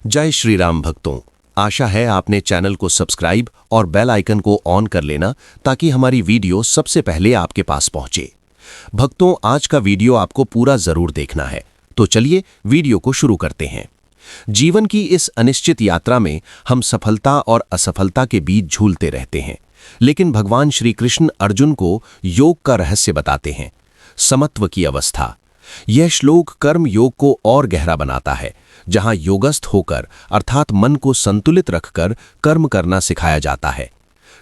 जय श्री राम भक्तों। आशा है आपने चैनल को सब्सक्राइब और बेल आइकन को ऑन कर लेना ताकि हमारी वीडियो सबसे पहले आपके पास पहुंचे। भक्तों, आज का वीडियो आपको पूरा जरूर देखना है, तो चलिए वीडियो को शुरू करते हैं। जीवन की इस अनिश्चित यात्रा में हम सफलता और असफलता के बीच झूलते रहते हैं, लेकिन भगवान श्री कृष्ण अर्जुन को योग का रहस्य बताते हैं, समत्व की अवस्था। यह श्लोक कर्म योग को और गहरा बनाता है, जहां योगस्थ होकर अर्थात मन को संतुलित रखकर कर्म करना सिखाया जाता है।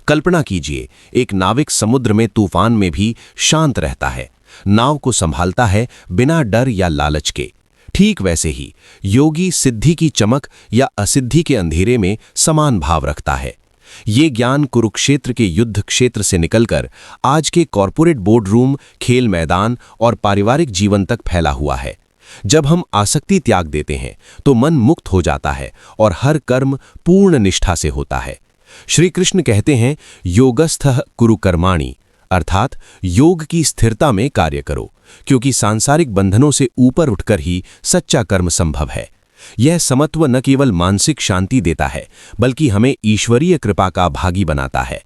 कल्पना कीजिए, एक नाविक समुद्र में तूफान में भी शांत रहता है, नाव को संभालता है बिना डर या लालच के। ठीक वैसे ही योगी सिद्धि की चमक या असिद्धि के अंधेरे में समान भाव रखता है। ये ज्ञान कुरुक्षेत्र के युद्ध क्षेत्र से निकलकर आज के कॉरपोरेट बोर्ड रूम, खेल मैदान और पारिवारिक जीवन तक फैला हुआ है। जब हम आसक्ति त्याग देते हैं तो मन मुक्त हो जाता है और हर कर्म पूर्ण निष्ठा से होता है। श्री कृष्ण कहते हैं, योगस्थः कुरु कर्माणि, अर्थात योग की स्थिरता में कार्य करो, क्योंकि सांसारिक बंधनों से ऊपर उठकर ही सच्चा कर्म संभव है। यह समत्व न केवल मानसिक शांति देता है, बल्कि हमें ईश्वरीय कृपा का भागी बनाता है।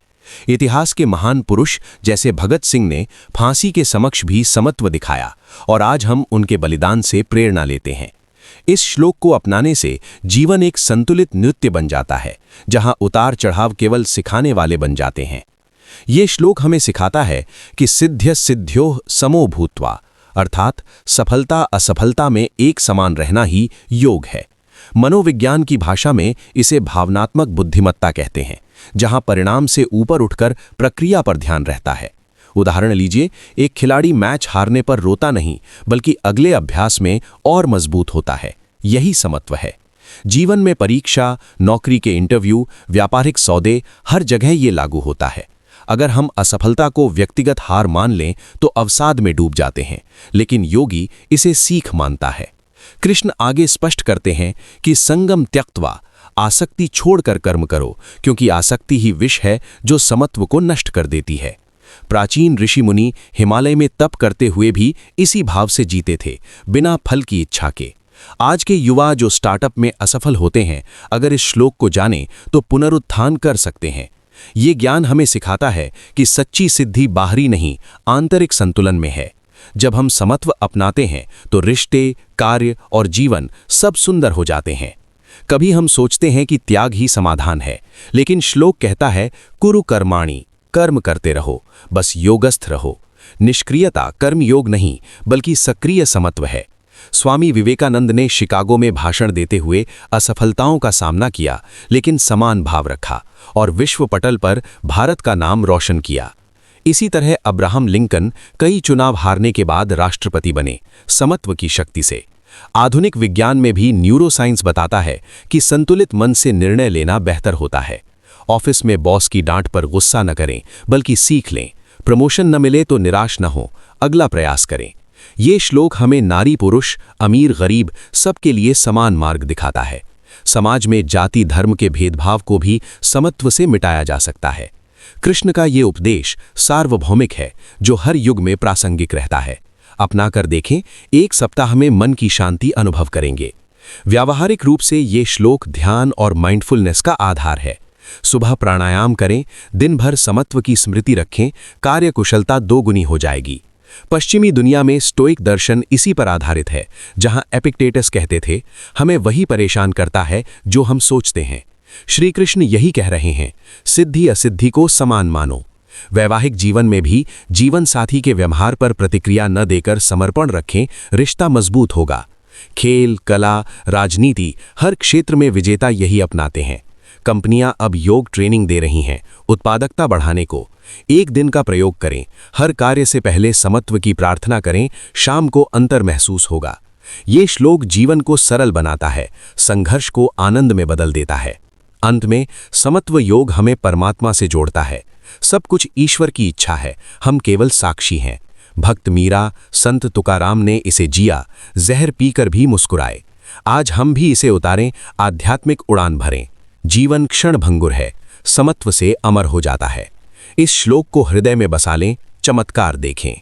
इतिहास के महान पुरुष जैसे भगत सिंह ने फांसी के समक्ष भी समत्व दिखाया और आज हम उनके बलिदान से प्रेरणा लेते हैं। इस श्लोक को अपनाने से जीवन एक संतुलित नृत्य बन जाता है, जहां उतार चढ़ाव केवल सिखाने वाले बन जाते हैं। ये श्लोक हमें सिखाता है कि सिद्ध्य सिद्ध्योः समो भूत्वा, अर्थात सफलता असफलता में एक समान रहना ही योग है। मनोविज्ञान की भाषा में इसे भावनात्मक बुद्धिमत्ता कहते हैं, जहां परिणाम से ऊपर उठकर प्रक्रिया पर ध्यान रहता है। उदाहरण लीजिए, एक खिलाड़ी मैच हारने पर रोता नहीं, बल्कि अगले अभ्यास में और मजबूत होता है। यही समत्व है। जीवन में परीक्षा, नौकरी के इंटरव्यू, व्यापारिक सौदे, हर जगह ये लागू होता है। अगर हम असफलता को व्यक्तिगत हार मान लें तो अवसाद में डूब जाते हैं, लेकिन योगी इसे सीख मानता है। कृष्ण आगे स्पष्ट करते हैं कि संगम त्यक्त्वा, आसक्ति छोड़कर कर्म करो, क्योंकि आसक्ति ही विष है जो समत्व को नष्ट कर देती है। प्राचीन ऋषि मुनि हिमालय में तप करते हुए भी इसी भाव से जीते थे, बिना फल की इच्छा के। आज के युवा जो स्टार्टअप में असफल होते हैं, अगर इस श्लोक को जाने तो पुनरुत्थान कर सकते हैं। ये ज्ञान हमें सिखाता है कि सच्ची सिद्धि बाहरी नहीं, आंतरिक संतुलन में है। जब हम समत्व अपनाते हैं तो रिश्ते, कार्य और जीवन सब सुंदर हो जाते हैं। कभी हम सोचते हैं कि त्याग ही समाधान है, लेकिन श्लोक कहता है, कुरु कर्माणि, कर्म करते रहो, बस योगस्थ रहो। निष्क्रियता कर्म योग नहीं, बल्कि सक्रिय समत्व है। स्वामी विवेकानंद ने शिकागो में भाषण देते हुए असफलताओं का सामना किया, लेकिन समान भाव रखा और विश्व पटल पर भारत का नाम रोशन किया। इसी तरह अब्राहम लिंकन कई चुनाव हारने के बाद राष्ट्रपति बने, समत्व की शक्ति से। आधुनिक विज्ञान में भी न्यूरोसाइंस बताता है कि संतुलित मन से निर्णय लेना बेहतर होता है। ऑफिस में बॉस की डांट पर गुस्सा न करें, बल्कि सीख लें। प्रमोशन न मिले तो निराश न हो, अगला प्रयास करें। ये श्लोक हमें नारी पुरुष, अमीर गरीब सबके लिए समान मार्ग दिखाता है। समाज में जाति धर्म के भेदभाव को भी समत्व से मिटाया जा सकता है। कृष्ण का ये उपदेश सार्वभौमिक है, जो हर युग में प्रासंगिक रहता है। अपना कर देखें, एक सप्ताह में मन की शांति अनुभव करेंगे। व्यावहारिक रूप से ये श्लोक ध्यान और माइंडफुलनेस का आधार है। सुबह प्राणायाम करें, दिन भर समत्व की स्मृति रखें, कार्यकुशलता दोगुनी हो जाएगी। पश्चिमी दुनिया में स्टोइक दर्शन इसी पर आधारित है, जहां एपिक्टेटस कहते थे, हमें वही परेशान करता है जो हम सोचते हैं। श्री कृष्ण यही कह रहे हैं, सिद्धि असिद्धि को समान मानो। वैवाहिक जीवन में भी जीवन साथी के व्यवहार पर प्रतिक्रिया न देकर समर्पण रखें, रिश्ता मजबूत होगा। खेल, कला, राजनीति, हर क्षेत्र में विजेता यही अपनाते हैं। कंपनियां अब योग ट्रेनिंग दे रही हैं, उत्पादकता बढ़ाने को। एक दिन का प्रयोग करें, हर कार्य से पहले समत्व की प्रार्थना करें, शाम को अंतर महसूस होगा। ये श्लोक जीवन को सरल बनाता है, संघर्ष को आनंद में बदल देता है। अंत में समत्व योग हमें परमात्मा से जोड़ता है। सब कुछ ईश्वर की इच्छा है, हम केवल साक्षी हैं। भक्त मीरा, संत तुकाराम ने इसे जिया, जहर पीकर भी मुस्कुराए। आज हम भी इसे उतारें, आध्यात्मिक उड़ान भरें। जीवन क्षण भंगुर है, समत्व से अमर हो जाता है। इस श्लोक को हृदय में बसा लें, चमत्कार देखें।